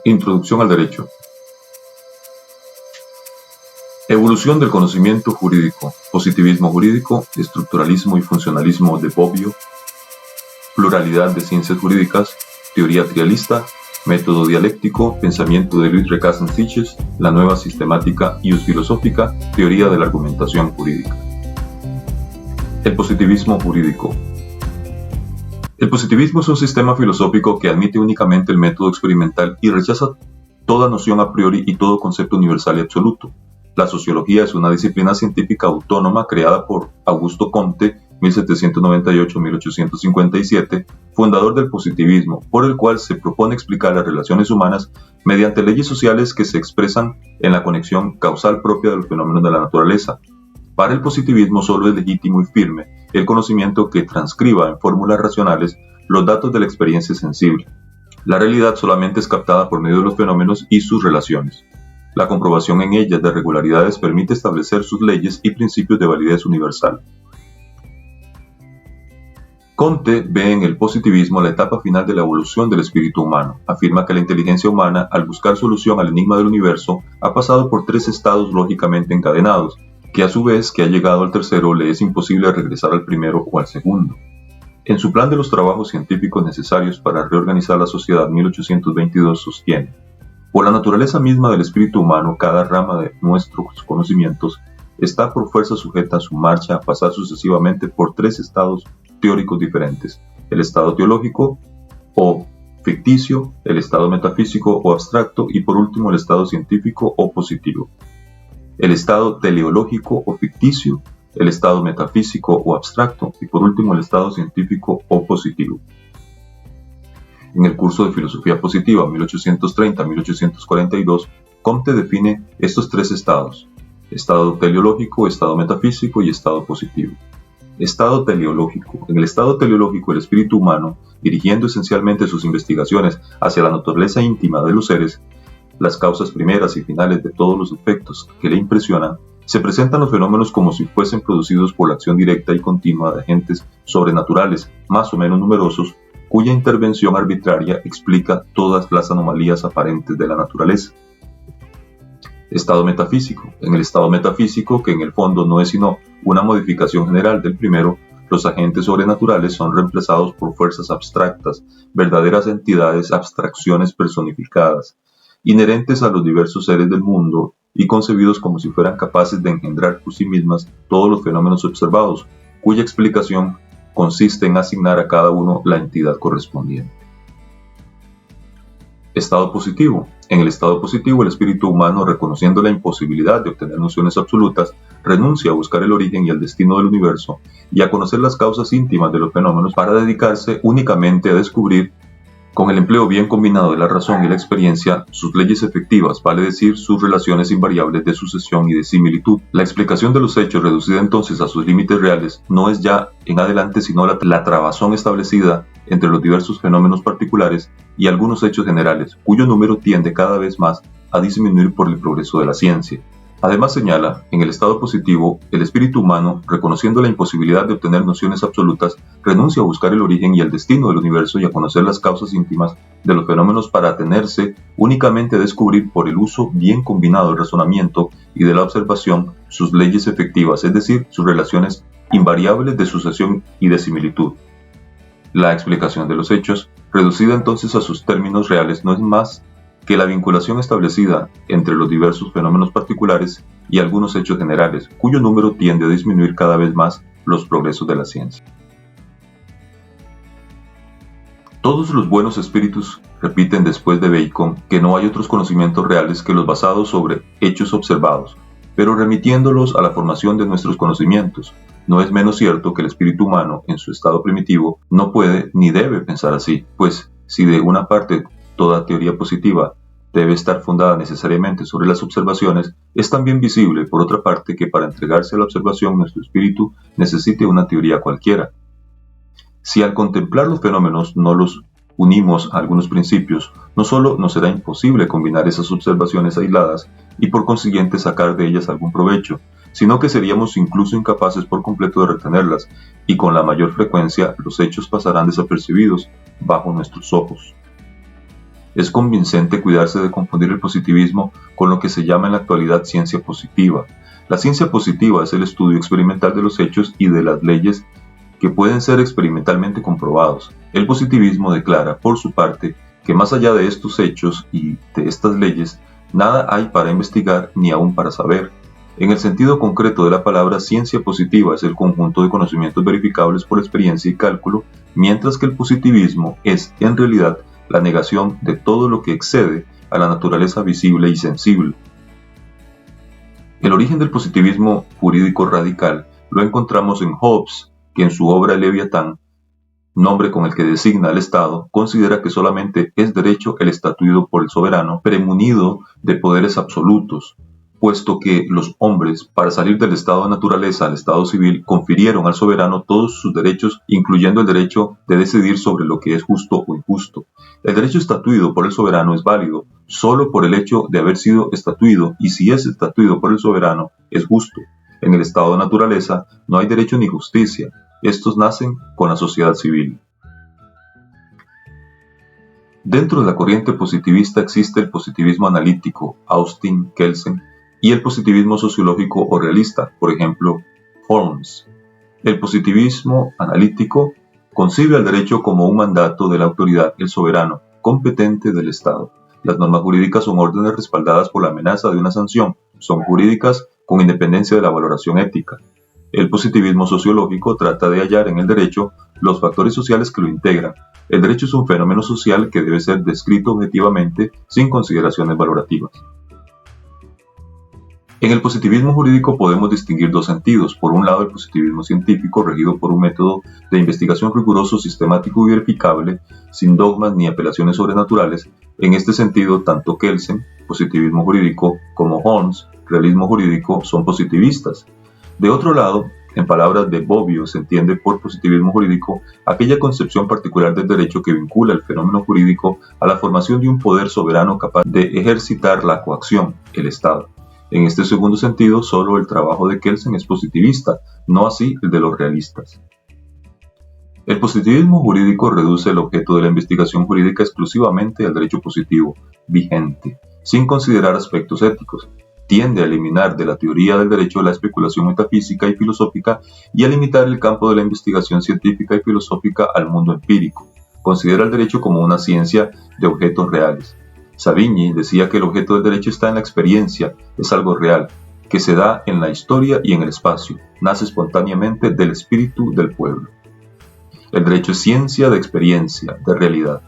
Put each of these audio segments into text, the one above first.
Introducción al Derecho. Evolución del conocimiento jurídico, positivismo jurídico, estructuralismo y funcionalismo de Bobbio, pluralidad de ciencias jurídicas, teoría trialista, método dialéctico, pensamiento de Louis Recasens-Siches, la nueva sistemática ius filosófica, teoría de la argumentación jurídica. El positivismo jurídico. El positivismo es un sistema filosófico que admite únicamente el método experimental y rechaza toda noción a priori y todo concepto universal y absoluto. La sociología es una disciplina científica autónoma creada por Augusto Comte, 1798-1857, fundador del positivismo, por el cual se propone explicar las relaciones humanas mediante leyes sociales que se expresan en la conexión causal propia de los fenómenos de la naturaleza. Para el positivismo solo es legítimo y firme el conocimiento que transcriba en fórmulas racionales los datos de la experiencia sensible. La realidad solamente es captada por medio de los fenómenos y sus relaciones. La comprobación en ellas de regularidades permite establecer sus leyes y principios de validez universal. Comte ve en el positivismo la etapa final de la evolución del espíritu humano. Afirma que la inteligencia humana, al buscar solución al enigma del universo, ha pasado por tres estados lógicamente encadenados, que a su vez que ha llegado al tercero le es imposible regresar al primero o al segundo. En su plan de los trabajos científicos necesarios para reorganizar la sociedad 1822 sostiene: por la naturaleza misma del espíritu humano, cada rama de nuestros conocimientos está por fuerza sujeta a su marcha a pasar sucesivamente por tres estados teóricos diferentes: el estado teológico o ficticio, el estado metafísico o abstracto y por último el estado científico o positivo. El estado teleológico o ficticio, el estado metafísico o abstracto y por último el estado científico o positivo. En el curso de Filosofía Positiva 1830-1842, Comte define estos tres estados: estado teleológico, estado metafísico y estado positivo. Estado teleológico. En el estado teleológico, el espíritu humano, dirigiendo esencialmente sus investigaciones hacia la naturaleza íntima de los seres, las causas primeras y finales de todos los efectos que le impresionan, se presentan los fenómenos como si fuesen producidos por la acción directa y continua de agentes sobrenaturales, más o menos numerosos, cuya intervención arbitraria explica todas las anomalías aparentes de la naturaleza. Estado metafísico. En el estado metafísico, que en el fondo no es sino una modificación general del primero, los agentes sobrenaturales son reemplazados por fuerzas abstractas, verdaderas entidades, abstracciones personificadas, inherentes a los diversos seres del mundo y concebidos como si fueran capaces de engendrar por sí mismas todos los fenómenos observados, cuya explicación consiste en asignar a cada uno la entidad correspondiente. Estado positivo. En el estado positivo, el espíritu humano, reconociendo la imposibilidad de obtener nociones absolutas, renuncia a buscar el origen y el destino del universo y a conocer las causas íntimas de los fenómenos para dedicarse únicamente a descubrir, con el empleo bien combinado de la razón y la experiencia, sus leyes efectivas, vale decir, sus relaciones invariables de sucesión y de similitud. La explicación de los hechos, reducida entonces a sus límites reales, no es ya en adelante sino la trabazón establecida entre los diversos fenómenos particulares y algunos hechos generales, cuyo número tiende cada vez más a disminuir por el progreso de la ciencia. Además señala, en el estado positivo, el espíritu humano, reconociendo la imposibilidad de obtener nociones absolutas, renuncia a buscar el origen y el destino del universo y a conocer las causas íntimas de los fenómenos para atenerse únicamente a descubrir por el uso bien combinado del razonamiento y de la observación sus leyes efectivas, es decir, sus relaciones invariables de sucesión y de similitud. La explicación de los hechos, reducida entonces a sus términos reales, no es más que la vinculación establecida entre los diversos fenómenos particulares y algunos hechos generales, cuyo número tiende a disminuir cada vez más los progresos de la ciencia. Todos los buenos espíritus repiten después de Bacon que no hay otros conocimientos reales que los basados sobre hechos observados, pero remitiéndolos a la formación de nuestros conocimientos. No es menos cierto que el espíritu humano, en su estado primitivo, no puede ni debe pensar así, pues si de una parte toda teoría positiva debe estar fundada necesariamente sobre las observaciones, es también visible, por otra parte, que para entregarse a la observación nuestro espíritu necesite una teoría cualquiera. Si al contemplar los fenómenos no los unimos a algunos principios, no solo nos será imposible combinar esas observaciones aisladas y por consiguiente sacar de ellas algún provecho, sino que seríamos incluso incapaces por completo de retenerlas, y con la mayor frecuencia los hechos pasarán desapercibidos bajo nuestros ojos. Es convincente cuidarse de confundir el positivismo con lo que se llama en la actualidad ciencia positiva. La ciencia positiva es el estudio experimental de los hechos y de las leyes que pueden ser experimentalmente comprobados. El positivismo declara, por su parte, que más allá de estos hechos y de estas leyes, nada hay para investigar ni aún para saber. En el sentido concreto de la palabra, ciencia positiva es el conjunto de conocimientos verificables por experiencia y cálculo, mientras que el positivismo es, en realidad, la negación de todo lo que excede a la naturaleza visible y sensible. El origen del positivismo jurídico radical lo encontramos en Hobbes, que en su obra El Leviatán, nombre con el que designa al Estado, considera que solamente es derecho el estatuido por el soberano, premunido de poderes absolutos, puesto que los hombres, para salir del estado de naturaleza al estado civil, confirieron al soberano todos sus derechos, incluyendo el derecho de decidir sobre lo que es justo o injusto. El derecho estatuido por el soberano es válido solo por el hecho de haber sido estatuido, y si es estatuido por el soberano, es justo. En el estado de naturaleza no hay derecho ni justicia. Estos nacen con la sociedad civil. Dentro de la corriente positivista existe el positivismo analítico, Austin, Kelsen, y el positivismo sociológico o realista, por ejemplo, Holmes. El positivismo analítico concibe al derecho como un mandato de la autoridad, el soberano, competente del Estado. Las normas jurídicas son órdenes respaldadas por la amenaza de una sanción, son jurídicas con independencia de la valoración ética. El positivismo sociológico trata de hallar en el derecho los factores sociales que lo integran. El derecho es un fenómeno social que debe ser descrito objetivamente sin consideraciones valorativas. En el positivismo jurídico podemos distinguir dos sentidos. Por un lado, el positivismo científico, regido por un método de investigación riguroso, sistemático y verificable, sin dogmas ni apelaciones sobrenaturales. En este sentido, tanto Kelsen, positivismo jurídico, como Holmes, realismo jurídico, son positivistas. De otro lado, en palabras de Bobbio, se entiende por positivismo jurídico aquella concepción particular del derecho que vincula el fenómeno jurídico a la formación de un poder soberano capaz de ejercitar la coacción, el Estado. En este segundo sentido, solo el trabajo de Kelsen es positivista, no así el de los realistas. El positivismo jurídico reduce el objeto de la investigación jurídica exclusivamente al derecho positivo, vigente, sin considerar aspectos éticos. Tiende a eliminar de la teoría del derecho la especulación metafísica y filosófica y a limitar el campo de la investigación científica y filosófica al mundo empírico. Considera el derecho como una ciencia de objetos reales. Savigny decía que el objeto del derecho está en la experiencia, es algo real, que se da en la historia y en el espacio, nace espontáneamente del espíritu del pueblo. El derecho es ciencia de experiencia, de realidad.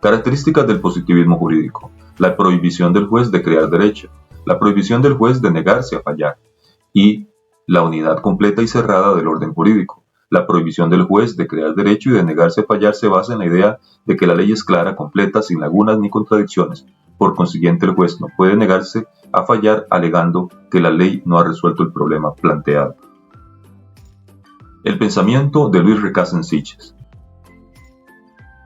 Características del positivismo jurídico: la prohibición del juez de crear derecho, la prohibición del juez de negarse a fallar, y la unidad completa y cerrada del orden jurídico. La prohibición del juez de crear derecho y de negarse a fallar se basa en la idea de que la ley es clara, completa, sin lagunas ni contradicciones. Por consiguiente, el juez no puede negarse a fallar alegando que la ley no ha resuelto el problema planteado. El pensamiento de Louis Recasens-Sitches.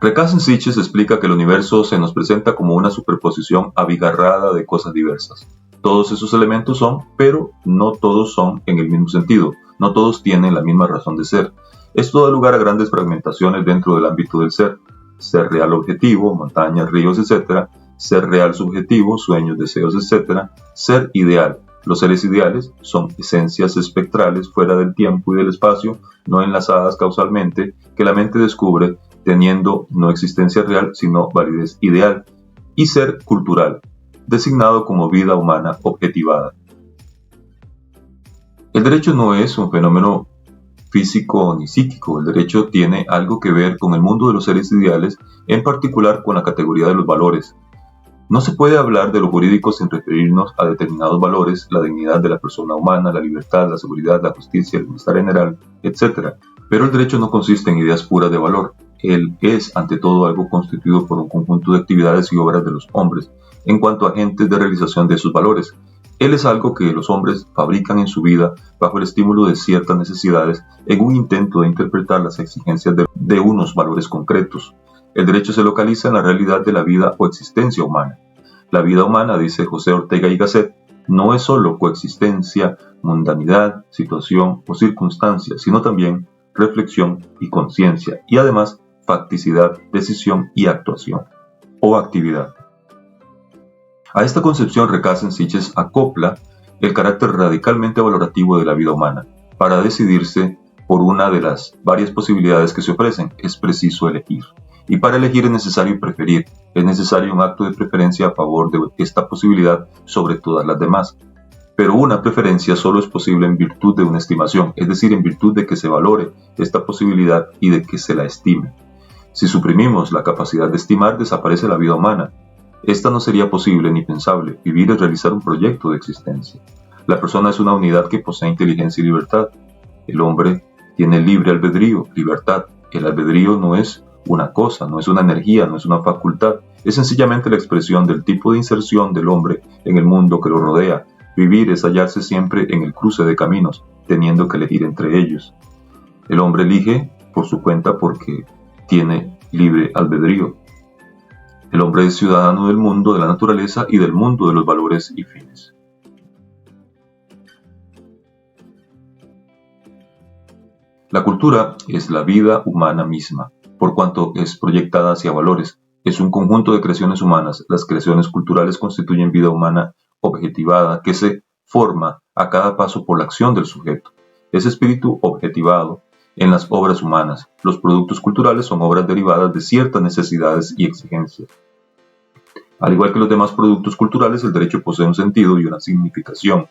Recasens-Sitches explica que el universo se nos presenta como una superposición abigarrada de cosas diversas. Todos esos elementos son, pero no todos son en el mismo sentido, no todos tienen la misma razón de ser. Esto da lugar a grandes fragmentaciones dentro del ámbito del ser. Ser real objetivo, montañas, ríos, etc. Ser real subjetivo, sueños, deseos, etc. Ser ideal. Los seres ideales son esencias espectrales fuera del tiempo y del espacio, no enlazadas causalmente, que la mente descubre teniendo no existencia real, sino validez ideal. Y ser cultural, designado como vida humana objetivada. El derecho no es un fenómeno físico ni psíquico. El derecho tiene algo que ver con el mundo de los seres ideales, en particular con la categoría de los valores. No se puede hablar de lo jurídico sin referirnos a determinados valores: la dignidad de la persona humana, la libertad, la seguridad, la justicia, el bienestar general, etc. Pero el derecho no consiste en ideas puras de valor. Él es, ante todo, algo constituido por un conjunto de actividades y obras de los hombres, en cuanto a agentes de realización de esos valores. Él es algo que los hombres fabrican en su vida bajo el estímulo de ciertas necesidades en un intento de interpretar las exigencias de unos valores concretos. El derecho se localiza en la realidad de la vida o existencia humana. La vida humana, dice José Ortega y Gasset, no es solo coexistencia, mundanidad, situación o circunstancia, sino también reflexión y conciencia, y además facticidad, decisión y actuación o actividad. A esta concepción Recasens Sitges acopla el carácter radicalmente valorativo de la vida humana. Para decidirse por una de las varias posibilidades que se ofrecen, es preciso elegir. Y para elegir es necesario preferir, es necesario un acto de preferencia a favor de esta posibilidad sobre todas las demás. Pero una preferencia solo es posible en virtud de una estimación, es decir, en virtud de que se valore esta posibilidad y de que se la estime. Si suprimimos la capacidad de estimar, desaparece la vida humana. Esta no sería posible ni pensable. Vivir es realizar un proyecto de existencia. La persona es una unidad que posee inteligencia y libertad. El hombre tiene libre albedrío, libertad. El albedrío no es una cosa, no es una energía, no es una facultad. Es sencillamente la expresión del tipo de inserción del hombre en el mundo que lo rodea. Vivir es hallarse siempre en el cruce de caminos, teniendo que elegir entre ellos. El hombre elige por su cuenta porque tiene libre albedrío. El hombre es ciudadano del mundo de la naturaleza y del mundo de los valores y fines. La cultura es la vida humana misma, por cuanto es proyectada hacia valores. Es un conjunto de creaciones humanas. Las creaciones culturales constituyen vida humana objetivada que se forma a cada paso por la acción del sujeto. Ese espíritu objetivado en las obras humanas. Los productos culturales son obras derivadas de ciertas necesidades y exigencias. Al igual que los demás productos culturales, el derecho posee un sentido y una significación.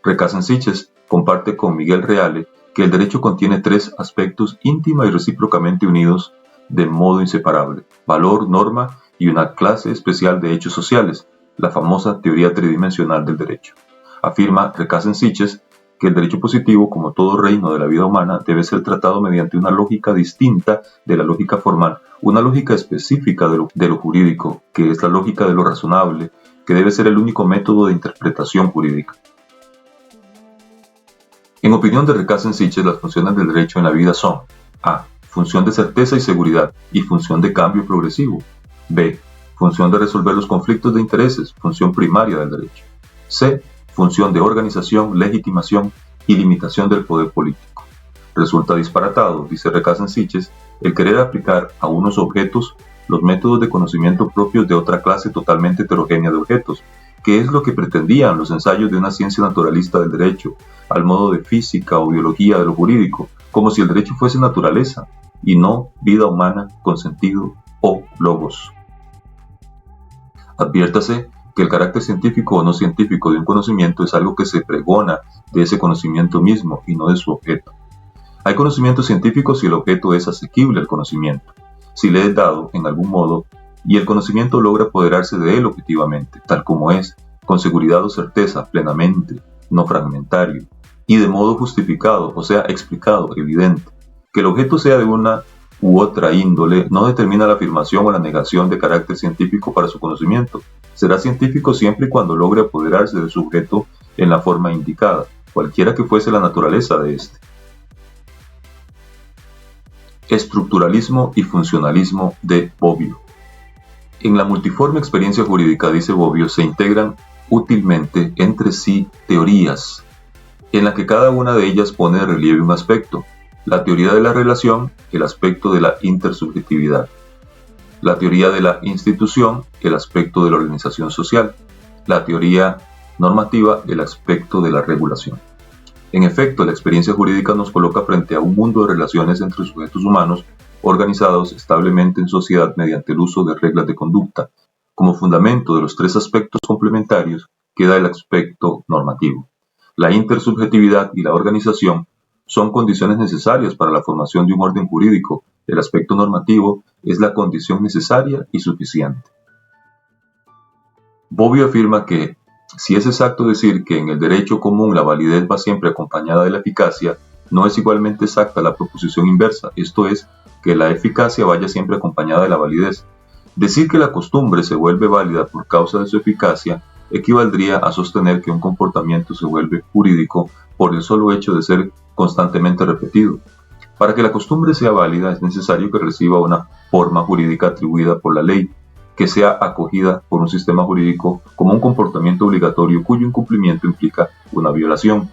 Recasens Sitges comparte con Miguel Reale que el derecho contiene tres aspectos íntima y recíprocamente unidos de modo inseparable: valor, norma y una clase especial de hechos sociales, la famosa teoría tridimensional del derecho. Afirma Recasens Sitges que el derecho positivo, como todo reino de la vida humana, debe ser tratado mediante una lógica distinta de la lógica formal, una lógica específica de lo jurídico, que es la lógica de lo razonable, que debe ser el único método de interpretación jurídica. En opinión de Recasens Sitges, las funciones del derecho en la vida son: a. Función de certeza y seguridad y función de cambio progresivo. b. Función de resolver los conflictos de intereses, función primaria del derecho. c. Función de organización, legitimación y limitación del poder político. Resulta disparatado, dice Recasens Sitges, el querer aplicar a unos objetos los métodos de conocimiento propios de otra clase totalmente heterogénea de objetos, que es lo que pretendían los ensayos de una ciencia naturalista del derecho, al modo de física o biología de lo jurídico, como si el derecho fuese naturaleza y no vida humana con sentido o logos. Adviértase que el carácter científico o no científico de un conocimiento es algo que se pregona de ese conocimiento mismo y no de su objeto. Hay conocimiento científico si el objeto es asequible al conocimiento, si le es dado en algún modo y el conocimiento logra apoderarse de él objetivamente, tal como es, con seguridad o certeza, plenamente, no fragmentario, y de modo justificado, o sea, explicado, evidente. Que el objeto sea de una u otra índole no determina la afirmación o la negación de carácter científico para su conocimiento. Será científico siempre y cuando logre apoderarse de su objeto en la forma indicada, cualquiera que fuese la naturaleza de éste. Estructuralismo y funcionalismo de Bobbio. En la multiforme experiencia jurídica, dice Bobbio, se integran útilmente entre sí teorías, en la que cada una de ellas pone de relieve un aspecto: la teoría de la relación, el aspecto de la intersubjetividad; la teoría de la institución, el aspecto de la organización social; la teoría normativa, el aspecto de la regulación. En efecto, la experiencia jurídica nos coloca frente a un mundo de relaciones entre sujetos humanos organizados establemente en sociedad mediante el uso de reglas de conducta. Como fundamento de los tres aspectos complementarios queda el aspecto normativo. La intersubjetividad y la organización son condiciones necesarias para la formación de un orden jurídico. El aspecto normativo es la condición necesaria y suficiente. Bobbio afirma que, si es exacto decir que en el derecho común la validez va siempre acompañada de la eficacia, no es igualmente exacta la proposición inversa, esto es, que la eficacia vaya siempre acompañada de la validez. Decir que la costumbre se vuelve válida por causa de su eficacia equivaldría a sostener que un comportamiento se vuelve jurídico por el solo hecho de ser constantemente repetido. Para que la costumbre sea válida es necesario que reciba una forma jurídica atribuida por la ley, que sea acogida por un sistema jurídico como un comportamiento obligatorio cuyo incumplimiento implica una violación.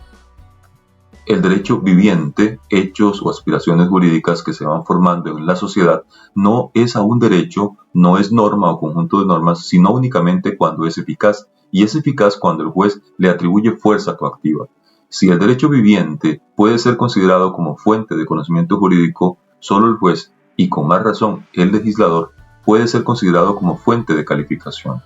El derecho viviente, hechos o aspiraciones jurídicas que se van formando en la sociedad, no es a un derecho, no es norma o conjunto de normas, sino únicamente cuando es eficaz, y es eficaz cuando el juez le atribuye fuerza coactiva. Si el derecho viviente puede ser considerado como fuente de conocimiento jurídico, solo el juez, y con más razón el legislador, puede ser considerado como fuente de calificación.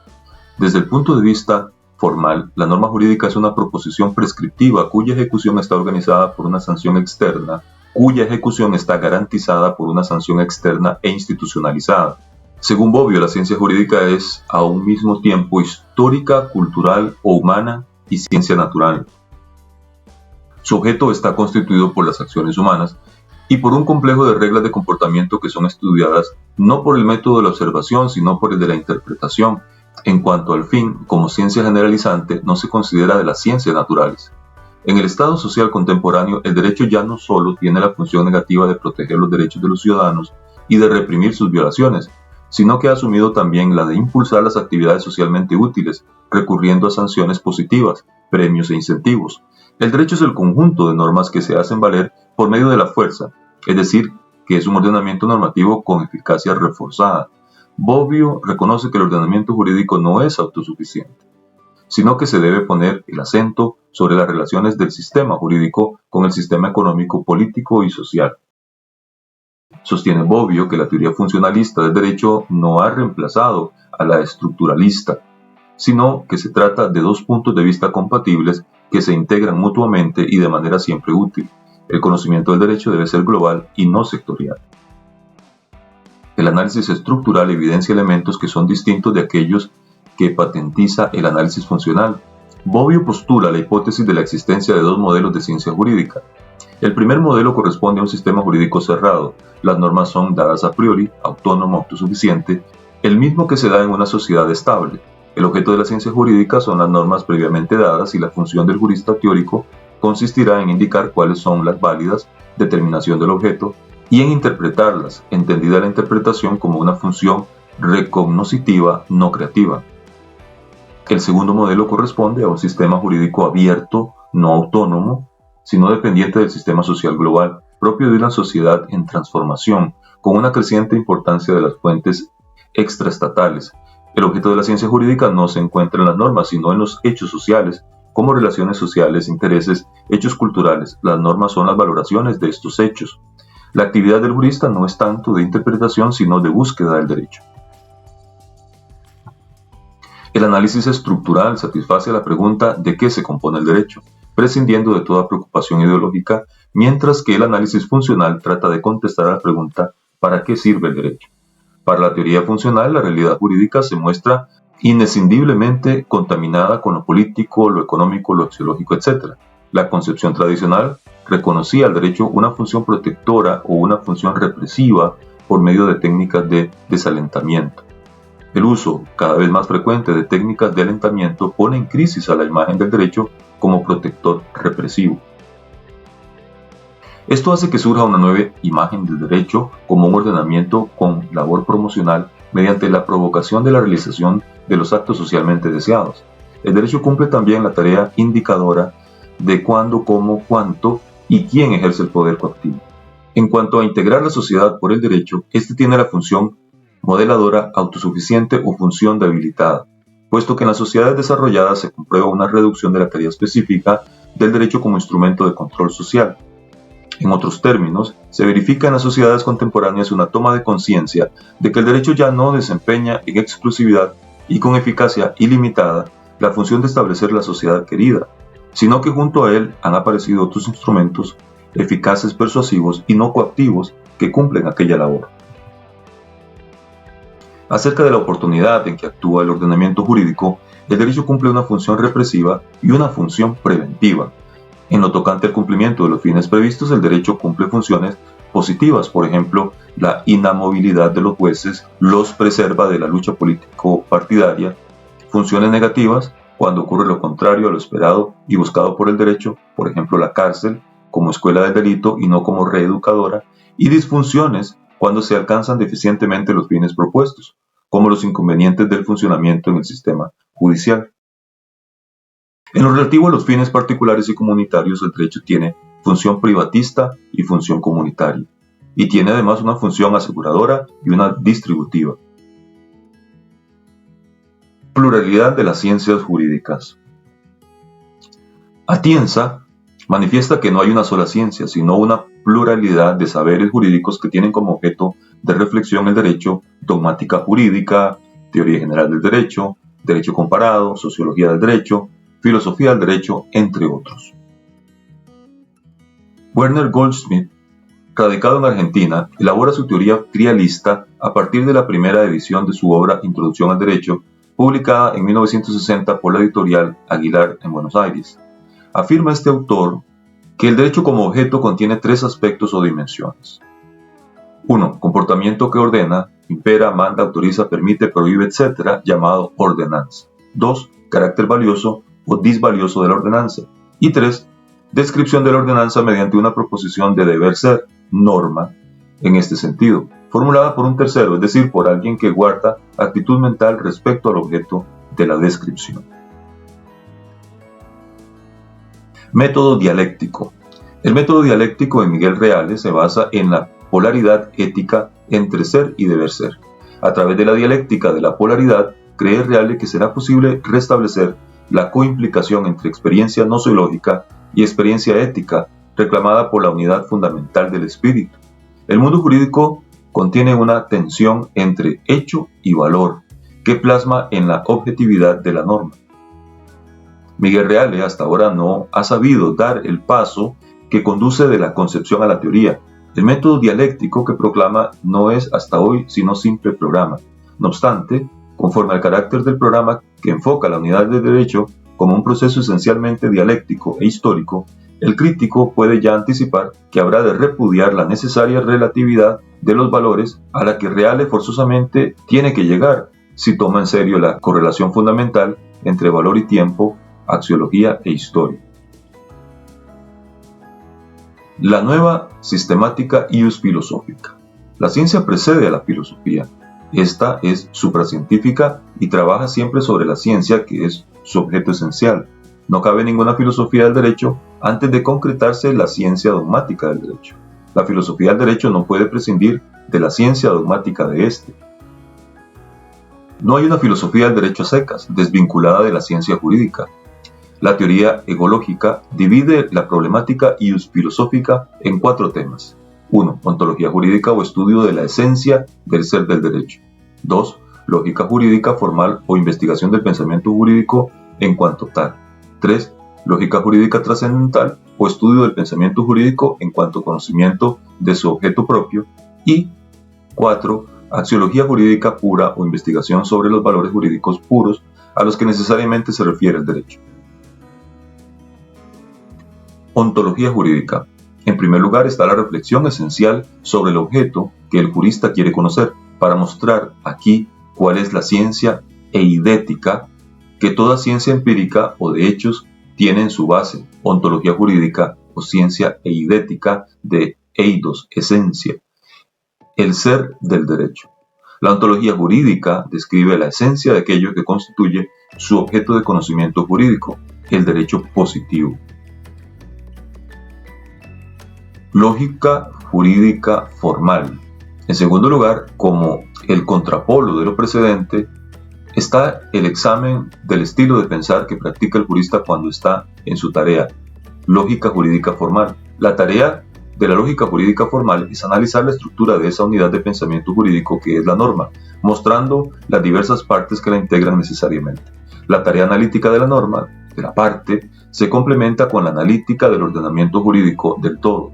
Desde el punto de vista formal, la norma jurídica es una proposición prescriptiva cuya ejecución está organizada por una sanción externa, cuya ejecución está garantizada por una sanción externa e institucionalizada. Según Bobbio, la ciencia jurídica es a un mismo tiempo histórica, cultural o humana y ciencia natural. Su objeto está constituido por las acciones humanas y por un complejo de reglas de comportamiento que son estudiadas no por el método de la observación, sino por el de la interpretación. En cuanto al fin, como ciencia generalizante, no se considera de las ciencias naturales. En el Estado social contemporáneo, el derecho ya no solo tiene la función negativa de proteger los derechos de los ciudadanos y de reprimir sus violaciones, sino que ha asumido también la de impulsar las actividades socialmente útiles, recurriendo a sanciones positivas, premios e incentivos. El derecho es el conjunto de normas que se hacen valer por medio de la fuerza, es decir, que es un ordenamiento normativo con eficacia reforzada. Bobbio reconoce que el ordenamiento jurídico no es autosuficiente, sino que se debe poner el acento sobre las relaciones del sistema jurídico con el sistema económico, político y social. Sostiene Bobbio que la teoría funcionalista del derecho no ha reemplazado a la estructuralista, sino que se trata de dos puntos de vista compatibles que se integran mutuamente y de manera siempre útil. El conocimiento del derecho debe ser global y no sectorial. El análisis estructural evidencia elementos que son distintos de aquellos que patentiza el análisis funcional. Bobbio postula la hipótesis de la existencia de dos modelos de ciencia jurídica. El primer modelo corresponde a un sistema jurídico cerrado. Las normas son dadas a priori, autónomo, autosuficiente, el mismo que se da en una sociedad estable. El objeto de la ciencia jurídica son las normas previamente dadas y la función del jurista teórico consistirá en indicar cuáles son las válidas, determinación del objeto, y en interpretarlas, entendida la interpretación como una función recognoscitiva no creativa. El segundo modelo corresponde a un sistema jurídico abierto, no autónomo, sino dependiente del sistema social global, propio de una sociedad en transformación, con una creciente importancia de las fuentes extraestatales. El objeto de la ciencia jurídica no se encuentra en las normas, sino en los hechos sociales, como relaciones sociales, intereses, hechos culturales. Las normas son las valoraciones de estos hechos. La actividad del jurista no es tanto de interpretación, sino de búsqueda del derecho. El análisis estructural satisface la pregunta de qué se compone el derecho, prescindiendo de toda preocupación ideológica, mientras que el análisis funcional trata de contestar a la pregunta ¿para qué sirve el derecho? Para la teoría funcional, la realidad jurídica se muestra inescindiblemente contaminada con lo político, lo económico, lo axiológico, etc. La concepción tradicional reconocía al derecho una función protectora o una función represiva por medio de técnicas de desalentamiento. El uso cada vez más frecuente de técnicas de alentamiento pone en crisis a la imagen del derecho como protector represivo. Esto hace que surja una nueva imagen del derecho como un ordenamiento con labor promocional mediante la provocación de la realización de los actos socialmente deseados. El derecho cumple también la tarea indicadora de cuándo, cómo, cuánto y quién ejerce el poder coactivo. En cuanto a integrar la sociedad por el derecho, este tiene la función modeladora, autosuficiente o función debilitada, puesto que en las sociedades desarrolladas se comprueba una reducción de la tarea específica del derecho como instrumento de control social. En otros términos, se verifica en las sociedades contemporáneas una toma de conciencia de que el derecho ya no desempeña en exclusividad y con eficacia ilimitada la función de establecer la sociedad querida, sino que junto a él han aparecido otros instrumentos eficaces, persuasivos y no coactivos que cumplen aquella labor. Acerca de la oportunidad en que actúa el ordenamiento jurídico, el derecho cumple una función represiva y una función preventiva. En lo tocante al cumplimiento de los fines previstos, el derecho cumple funciones positivas, por ejemplo, la inamovilidad de los jueces los preserva de la lucha político-partidaria. Funciones negativas, cuando ocurre lo contrario a lo esperado y buscado por el derecho, por ejemplo, la cárcel como escuela del delito y no como reeducadora, y disfunciones, cuando se alcanzan deficientemente los fines propuestos, como los inconvenientes del funcionamiento en el sistema judicial. En lo relativo a los fines particulares y comunitarios, el derecho tiene función privatista y función comunitaria. Y tiene además una función aseguradora y una distributiva. Pluralidad de las ciencias jurídicas. Atienza manifiesta que no hay una sola ciencia, sino una pluralidad de saberes jurídicos que tienen como objeto de reflexión el derecho, dogmática jurídica, teoría general del derecho, derecho comparado, sociología del derecho, filosofía del derecho, entre otros. Werner Goldschmidt, radicado en Argentina, elabora su teoría trialista a partir de la primera edición de su obra Introducción al Derecho, publicada en 1960 por la editorial Aguilar en Buenos Aires. Afirma este autor que el derecho como objeto contiene tres aspectos o dimensiones. 1. Comportamiento que ordena, impera, manda, autoriza, permite, prohíbe, etc., llamado ordenanza. 2. Carácter valioso o disvalioso de la ordenanza. Y 3. Descripción de la ordenanza mediante una proposición de deber ser, norma, en este sentido, formulada por un tercero, es decir, por alguien que guarda actitud mental respecto al objeto de la descripción. Método dialéctico. El método dialéctico de Miguel Reale se basa en la polaridad ética entre ser y deber ser. A través de la dialéctica de la polaridad, cree Reale que será posible restablecer la coimplicación entre experiencia gnosiológica y experiencia ética reclamada por la unidad fundamental del espíritu. El mundo jurídico contiene una tensión entre hecho y valor que plasma en la objetividad de la norma. Miguel Reale hasta ahora no ha sabido dar el paso que conduce de la concepción a la teoría. El método dialéctico que proclama no es hasta hoy sino simple programa. No obstante, conforme al carácter del programa que enfoca la unidad del derecho como un proceso esencialmente dialéctico e histórico, el crítico puede ya anticipar que habrá de repudiar la necesaria relatividad de los valores a la que Reale forzosamente tiene que llegar si toma en serio la correlación fundamental entre valor y tiempo, axiología e historia. La nueva sistemática ius filosófica. La ciencia precede a la filosofía. Esta es supracientífica y trabaja siempre sobre la ciencia, que es su objeto esencial. No cabe ninguna filosofía del derecho antes de concretarse la ciencia dogmática del derecho. La filosofía del derecho no puede prescindir de la ciencia dogmática de éste. No hay una filosofía del derecho a secas, desvinculada de la ciencia jurídica. La teoría egológica divide la problemática ius filosófica en 4 temas. 1. Ontología jurídica o estudio de la esencia del ser del derecho. 2. Lógica jurídica formal o investigación del pensamiento jurídico en cuanto tal. 3. Lógica jurídica trascendental o estudio del pensamiento jurídico en cuanto conocimiento de su objeto propio. Y 4. Axiología jurídica pura o investigación sobre los valores jurídicos puros a los que necesariamente se refiere el derecho. Ontología jurídica. En primer lugar está la reflexión esencial sobre el objeto que el jurista quiere conocer, para mostrar aquí cuál es la ciencia eidética que toda ciencia empírica o de hechos tiene en su base. Ontología jurídica o ciencia eidética de eidos, esencia, el ser del derecho. La ontología jurídica describe la esencia de aquello que constituye su objeto de conocimiento jurídico, el derecho positivo. Lógica jurídica formal. En segundo lugar, como el contrapolo de lo precedente, está el examen del estilo de pensar que practica el jurista cuando está en su tarea. Lógica jurídica formal. La tarea de la lógica jurídica formal es analizar la estructura de esa unidad de pensamiento jurídico que es la norma, mostrando las diversas partes que la integran necesariamente. La tarea analítica de la norma, de la parte, se complementa con la analítica del ordenamiento jurídico del todo.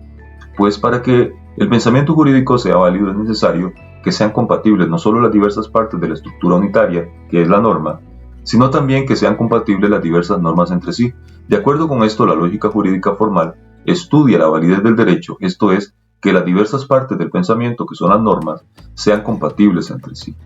Pues para que el pensamiento jurídico sea válido es necesario que sean compatibles no solo las diversas partes de la estructura unitaria, que es la norma, sino también que sean compatibles las diversas normas entre sí. De acuerdo con esto, la lógica jurídica formal estudia la validez del derecho, esto es, que las diversas partes del pensamiento, que son las normas, sean compatibles entre sí.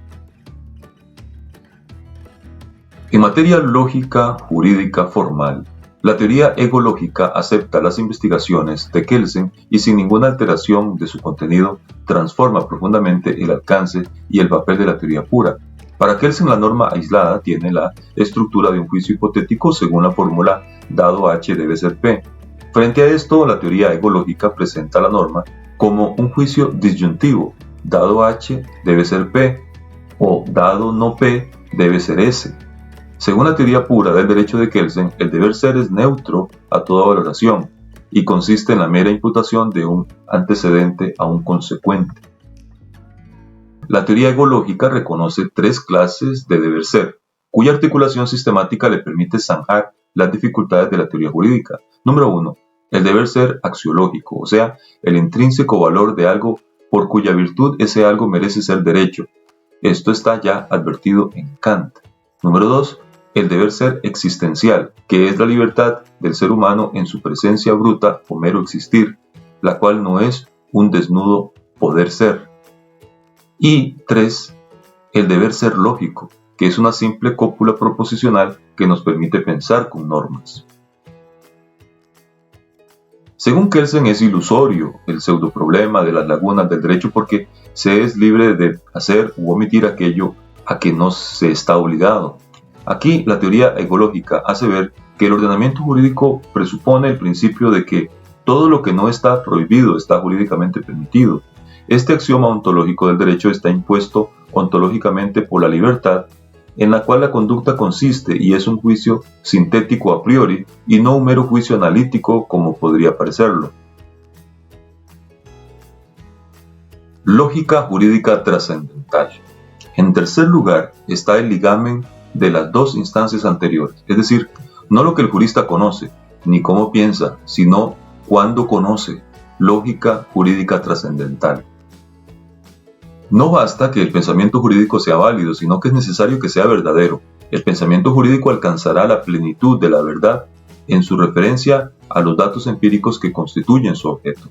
En materia lógica jurídica formal, la teoría egológica acepta las investigaciones de Kelsen y sin ninguna alteración de su contenido transforma profundamente el alcance y el papel de la teoría pura. Para Kelsen, la norma aislada tiene la estructura de un juicio hipotético según la fórmula dado H debe ser P. Frente a esto, la teoría egológica presenta la norma como un juicio disyuntivo: dado H debe ser P, o dado no P debe ser S. Según la teoría pura del derecho de Kelsen, el deber ser es neutro a toda valoración y consiste en la mera imputación de un antecedente a un consecuente. La teoría egológica reconoce tres clases de deber ser, cuya articulación sistemática le permite zanjar las dificultades de la teoría jurídica. Número 1. El deber ser axiológico, o sea, el intrínseco valor de algo por cuya virtud ese algo merece ser derecho. Esto está ya advertido en Kant. Número 2. El deber ser existencial, que es la libertad del ser humano en su presencia bruta o mero existir, la cual no es un desnudo poder ser. Y 3. El deber ser lógico, que es una simple cópula proposicional que nos permite pensar con normas. Según Kelsen, es ilusorio el pseudoproblema de las lagunas del derecho porque se es libre de hacer u omitir aquello a que no se está obligado. Aquí la teoría egológica hace ver que el ordenamiento jurídico presupone el principio de que todo lo que no está prohibido está jurídicamente permitido. Este axioma ontológico del derecho está impuesto ontológicamente por la libertad, en la cual la conducta consiste y es un juicio sintético a priori y no un mero juicio analítico como podría parecerlo. Lógica jurídica trascendental. En tercer lugar está el ligamen de las dos instancias anteriores, es decir, no lo que el jurista conoce, ni cómo piensa, sino cuándo conoce. Lógica jurídica trascendental. No basta que el pensamiento jurídico sea válido, sino que es necesario que sea verdadero. El pensamiento jurídico alcanzará la plenitud de la verdad en su referencia a los datos empíricos que constituyen su objeto.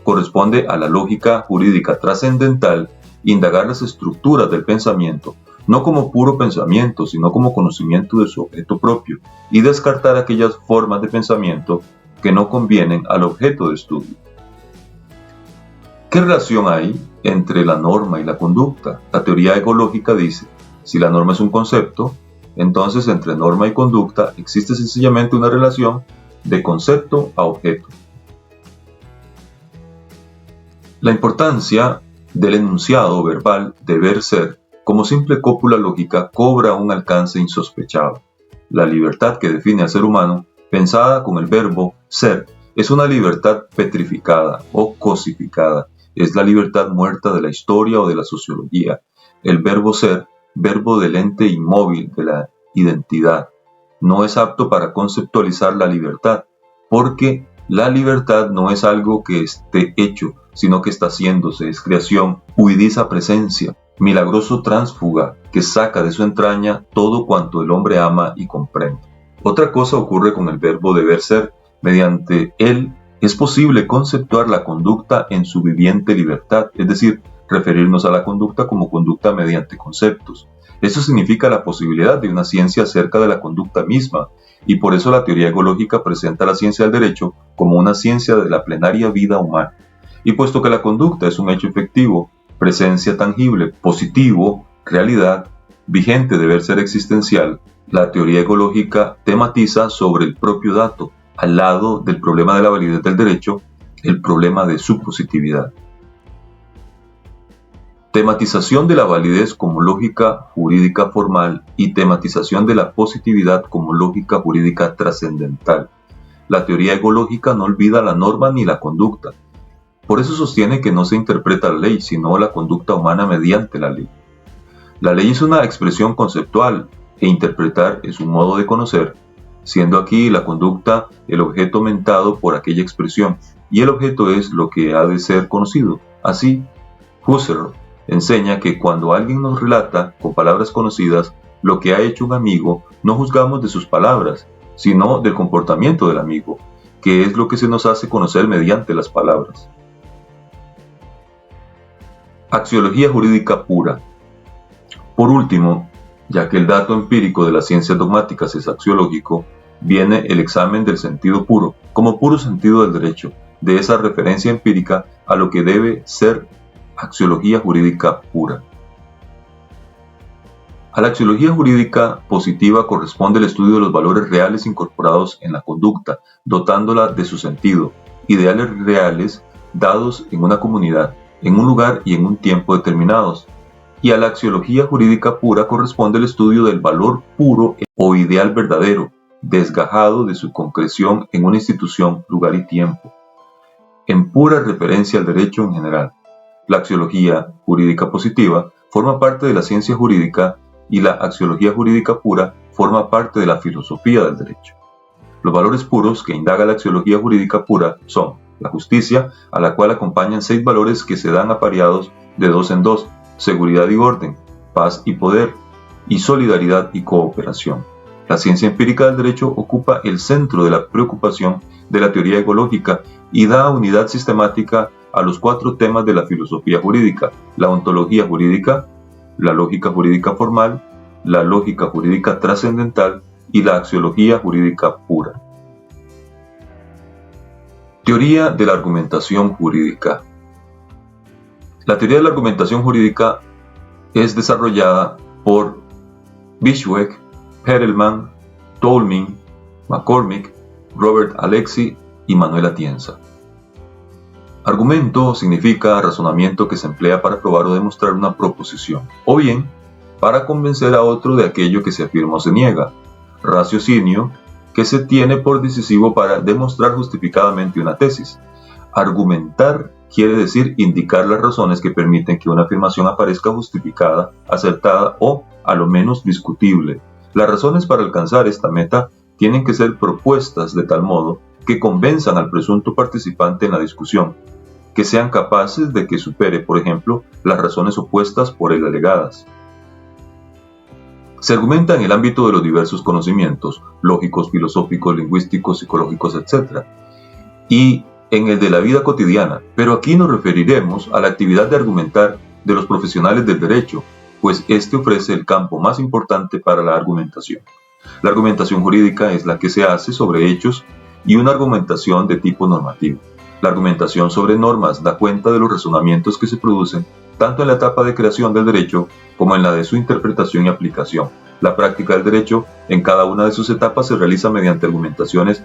Corresponde a la lógica jurídica trascendental indagar las estructuras del pensamiento, no como puro pensamiento, sino como conocimiento de su objeto propio, y descartar aquellas formas de pensamiento que no convienen al objeto de estudio. ¿Qué relación hay entre la norma y la conducta? La teoría egológica dice, si la norma es un concepto, entonces entre norma y conducta existe sencillamente una relación de concepto a objeto. La importancia del enunciado verbal deber ser como simple cópula lógica cobra un alcance insospechado. La libertad que define al ser humano, pensada con el verbo ser, es una libertad petrificada o cosificada. Es la libertad muerta de la historia o de la sociología. El verbo ser, verbo del ente inmóvil de la identidad, no es apto para conceptualizar la libertad, porque la libertad no es algo que esté hecho, sino que está haciéndose, es creación, huidiza presencia, milagroso tránsfuga que saca de su entraña todo cuanto el hombre ama y comprende. Otra cosa ocurre con el verbo deber ser. Mediante él es posible conceptuar la conducta en su viviente libertad, es decir, referirnos a la conducta como conducta mediante conceptos. Eso significa la posibilidad de una ciencia acerca de la conducta misma, y por eso la teoría egológica presenta la ciencia del derecho como una ciencia de la plenaria vida humana. Y puesto que la conducta es un hecho efectivo, presencia tangible, positivo, realidad, vigente deber ser existencial, la teoría egológica tematiza sobre el propio dato, al lado del problema de la validez del derecho, el problema de su positividad. Tematización de la validez como lógica jurídica formal y tematización de la positividad como lógica jurídica trascendental. La teoría egológica no olvida la norma ni la conducta. Por eso sostiene que no se interpreta la ley, sino la conducta humana mediante la ley. La ley es una expresión conceptual e interpretar es un modo de conocer, siendo aquí la conducta el objeto mentado por aquella expresión, y el objeto es lo que ha de ser conocido. Así, Husserl enseña que cuando alguien nos relata con palabras conocidas lo que ha hecho un amigo, no juzgamos de sus palabras, sino del comportamiento del amigo, que es lo que se nos hace conocer mediante las palabras. Axiología jurídica pura. Por último, ya que el dato empírico de las ciencias dogmáticas es axiológico, viene el examen del sentido puro, como puro sentido del derecho, de esa referencia empírica a lo que debe ser axiología jurídica pura. A la axiología jurídica positiva corresponde el estudio de los valores reales incorporados en la conducta, dotándola de su sentido, ideales reales dados en una comunidad, en un lugar y en un tiempo determinados. Y a la axiología jurídica pura corresponde el estudio del valor puro o ideal verdadero, desgajado de su concreción en una institución, lugar y tiempo, en pura referencia al derecho en general. La axiología jurídica positiva forma parte de la ciencia jurídica y la axiología jurídica pura forma parte de la filosofía del derecho. Los valores puros que indaga la axiología jurídica pura son la justicia, a la cual acompañan 6 valores que se dan apareados de 2 en 2, seguridad y orden, paz y poder, y solidaridad y cooperación. La ciencia empírica del derecho ocupa el centro de la preocupación de la teoría ecológica y da unidad sistemática a los 4 temas de la filosofía jurídica: la ontología jurídica, la lógica jurídica formal, la lógica jurídica trascendental y la axiología jurídica pura. Teoría de la argumentación jurídica. La teoría de la argumentación jurídica es desarrollada por Bishwek, Perelman, Tolmin, McCormick, Robert Alexy y Manuel Atienza. Argumento significa razonamiento que se emplea para probar o demostrar una proposición, o bien para convencer a otro de aquello que se afirma o se niega. Raciocinio, que se tiene por decisivo para demostrar justificadamente una tesis. Argumentar quiere decir indicar las razones que permiten que una afirmación aparezca justificada, acertada o, a lo menos, discutible. Las razones para alcanzar esta meta tienen que ser propuestas de tal modo que convenzan al presunto participante en la discusión, que sean capaces de que supere, por ejemplo, las razones opuestas por él alegadas. Se argumenta en el ámbito de los diversos conocimientos, lógicos, filosóficos, lingüísticos, psicológicos, etc., y en el de la vida cotidiana, pero aquí nos referiremos a la actividad de argumentar de los profesionales del derecho, pues este ofrece el campo más importante para la argumentación. La argumentación jurídica es la que se hace sobre hechos y una argumentación de tipo normativo. La argumentación sobre normas da cuenta de los razonamientos que se producen tanto en la etapa de creación del derecho como en la de su interpretación y aplicación. La práctica del derecho en cada una de sus etapas se realiza mediante argumentaciones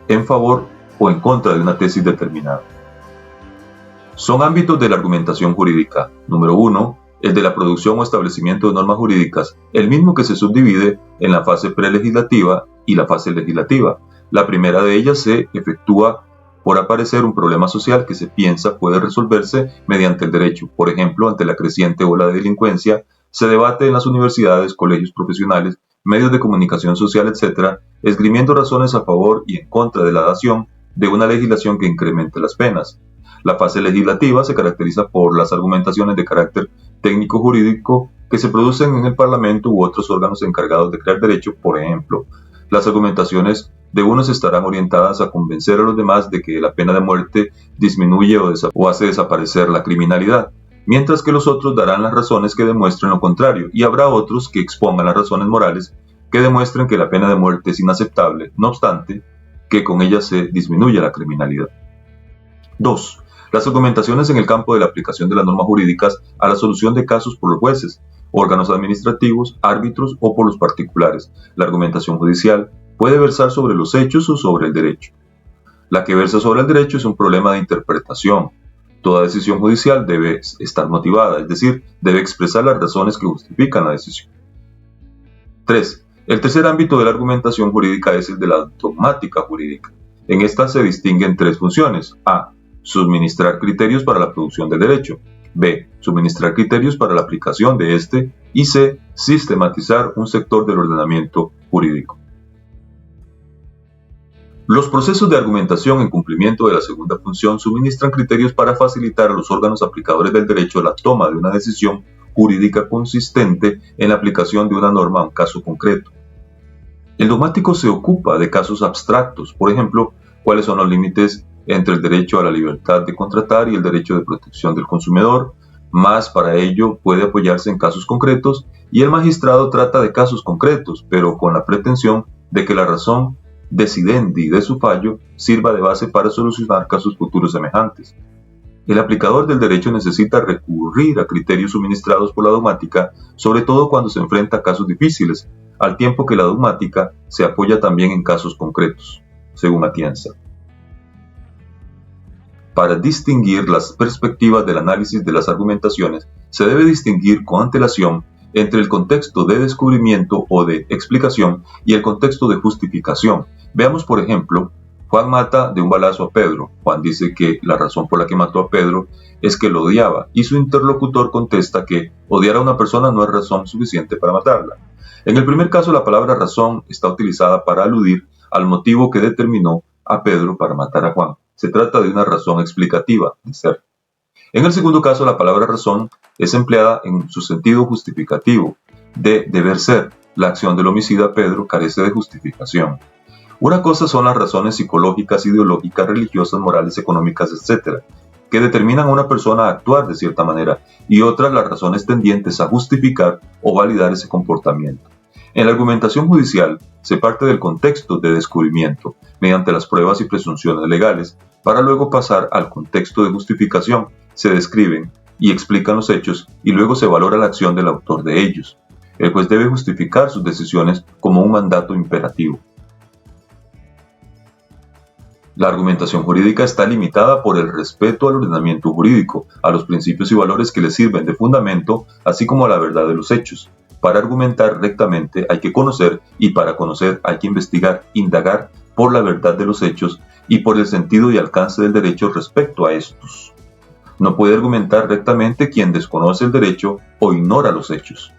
en favor o en contra de una tesis determinada. Son ámbitos de la argumentación jurídica. Número 1. El de la producción o establecimiento de normas jurídicas, el mismo que se subdivide en la fase prelegislativa y la fase legislativa. La primera de ellas se efectúa por aparecer un problema social que se piensa puede resolverse mediante el derecho. Por ejemplo, ante la creciente ola de delincuencia, se debate en las universidades, colegios profesionales, medios de comunicación social, etc., esgrimiendo razones a favor y en contra de la dación de una legislación que incremente las penas. La fase legislativa se caracteriza por las argumentaciones de carácter técnico-jurídico que se producen en el Parlamento u otros órganos encargados de crear derecho. Por ejemplo, las argumentaciones de unos estarán orientadas a convencer a los demás de que la pena de muerte disminuye o hace desaparecer la criminalidad, mientras que los otros darán las razones que demuestren lo contrario, y habrá otros que expongan las razones morales que demuestren que la pena de muerte es inaceptable, no obstante, que con ella se disminuye la criminalidad. 2. Las argumentaciones en el campo de la aplicación de las normas jurídicas a la solución de casos por los jueces, órganos administrativos, árbitros o por los particulares. La argumentación judicial puede versar sobre los hechos o sobre el derecho. La que versa sobre el derecho es un problema de interpretación. Toda decisión judicial debe estar motivada, es decir, debe expresar las razones que justifican la decisión. 3. El tercer ámbito de la argumentación jurídica es el de la dogmática jurídica. En esta se distinguen 3 funciones. A. Suministrar criterios para la producción del derecho. B. Suministrar criterios para la aplicación de este. Y C. Sistematizar un sector del ordenamiento jurídico. Los procesos de argumentación en cumplimiento de la segunda función suministran criterios para facilitar a los órganos aplicadores del derecho la toma de una decisión jurídica consistente en la aplicación de una norma a un caso concreto. El dogmático se ocupa de casos abstractos, por ejemplo, cuáles son los límites entre el derecho a la libertad de contratar y el derecho de protección del consumidor, más para ello puede apoyarse en casos concretos, y el magistrado trata de casos concretos, pero con la pretensión de que la razón decidendi de su fallo sirva de base para solucionar casos futuros semejantes. El aplicador del derecho necesita recurrir a criterios suministrados por la dogmática, sobre todo cuando se enfrenta a casos difíciles, al tiempo que la dogmática se apoya también en casos concretos, según Atienza. Para distinguir las perspectivas del análisis de las argumentaciones, se debe distinguir con antelación entre el contexto de descubrimiento o de explicación y el contexto de justificación. Veamos, por ejemplo, Juan mata de un balazo a Pedro. Juan dice que la razón por la que mató a Pedro es que lo odiaba, y su interlocutor contesta que odiar a una persona no es razón suficiente para matarla. En el primer caso, la palabra razón está utilizada para aludir al motivo que determinó a Pedro para matar a Juan. Se trata de una razón explicativa de ser. En el segundo caso, la palabra razón es empleada en su sentido justificativo, de deber ser. La acción del homicida Pedro carece de justificación. Una cosa son las razones psicológicas, ideológicas, religiosas, morales, económicas, etc., que determinan a una persona a actuar de cierta manera, y otras las razones tendientes a justificar o validar ese comportamiento. En la argumentación judicial se parte del contexto de descubrimiento, mediante las pruebas y presunciones legales, para luego pasar al contexto de justificación. Se describen y explican los hechos y luego se valora la acción del autor de ellos. El juez debe justificar sus decisiones como un mandato imperativo. La argumentación jurídica está limitada por el respeto al ordenamiento jurídico, a los principios y valores que le sirven de fundamento, así como a la verdad de los hechos. Para argumentar rectamente hay que conocer, y para conocer hay que investigar, indagar por la verdad de los hechos y por el sentido y alcance del derecho respecto a estos. No puede argumentar rectamente quien desconoce el derecho o ignora los hechos.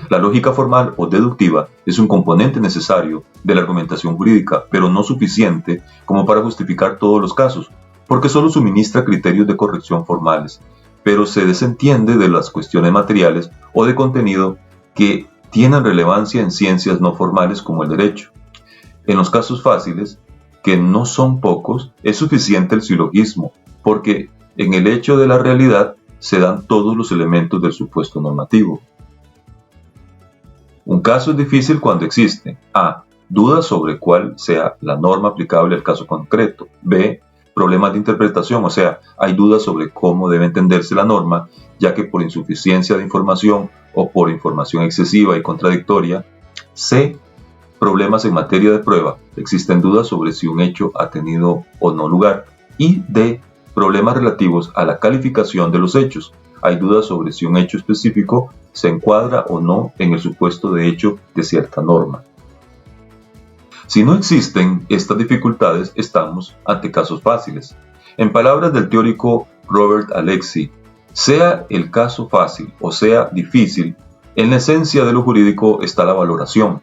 La lógica formal o deductiva es un componente necesario de la argumentación jurídica, pero no suficiente como para justificar todos los casos, porque solo suministra criterios de corrección formales, pero se desentiende de las cuestiones materiales o de contenido que tienen relevancia en ciencias no formales como el derecho. En los casos fáciles, que no son pocos, es suficiente el silogismo, porque en el hecho de la realidad se dan todos los elementos del supuesto normativo. Un caso es difícil cuando existe a. Dudas sobre cuál sea la norma aplicable al caso concreto. B. Problemas de interpretación, o sea, hay dudas sobre cómo debe entenderse la norma, ya que por insuficiencia de información o por información excesiva y contradictoria. C. Problemas en materia de prueba. Existen dudas sobre si un hecho ha tenido o no lugar. Y D. Problemas relativos a la calificación de los hechos. Hay dudas sobre si un hecho específico se encuadra o no en el supuesto de hecho de cierta norma. Si no existen estas dificultades, estamos ante casos fáciles. En palabras del teórico Robert Alexy, sea el caso fácil o sea difícil, en la esencia de lo jurídico está la valoración,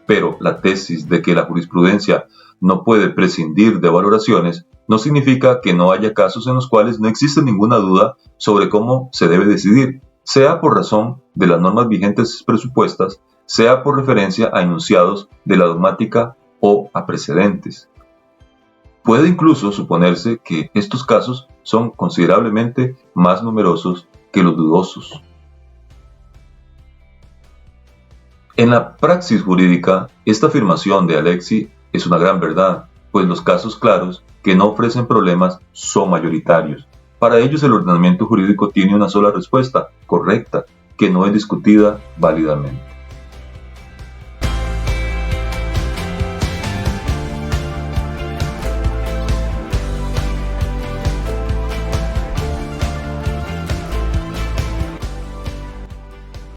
pero la tesis de que la jurisprudencia no puede prescindir de valoraciones no significa que no haya casos en los cuales no existe ninguna duda sobre cómo se debe decidir, sea por razón de las normas vigentes presupuestas, sea por referencia a enunciados de la dogmática o a precedentes. Puede incluso suponerse que estos casos son considerablemente más numerosos que los dudosos. En la praxis jurídica, esta afirmación de Alexy es una gran verdad, pues los casos claros que no ofrecen problemas son mayoritarios. Para ellos el ordenamiento jurídico tiene una sola respuesta, correcta, que no es discutida válidamente.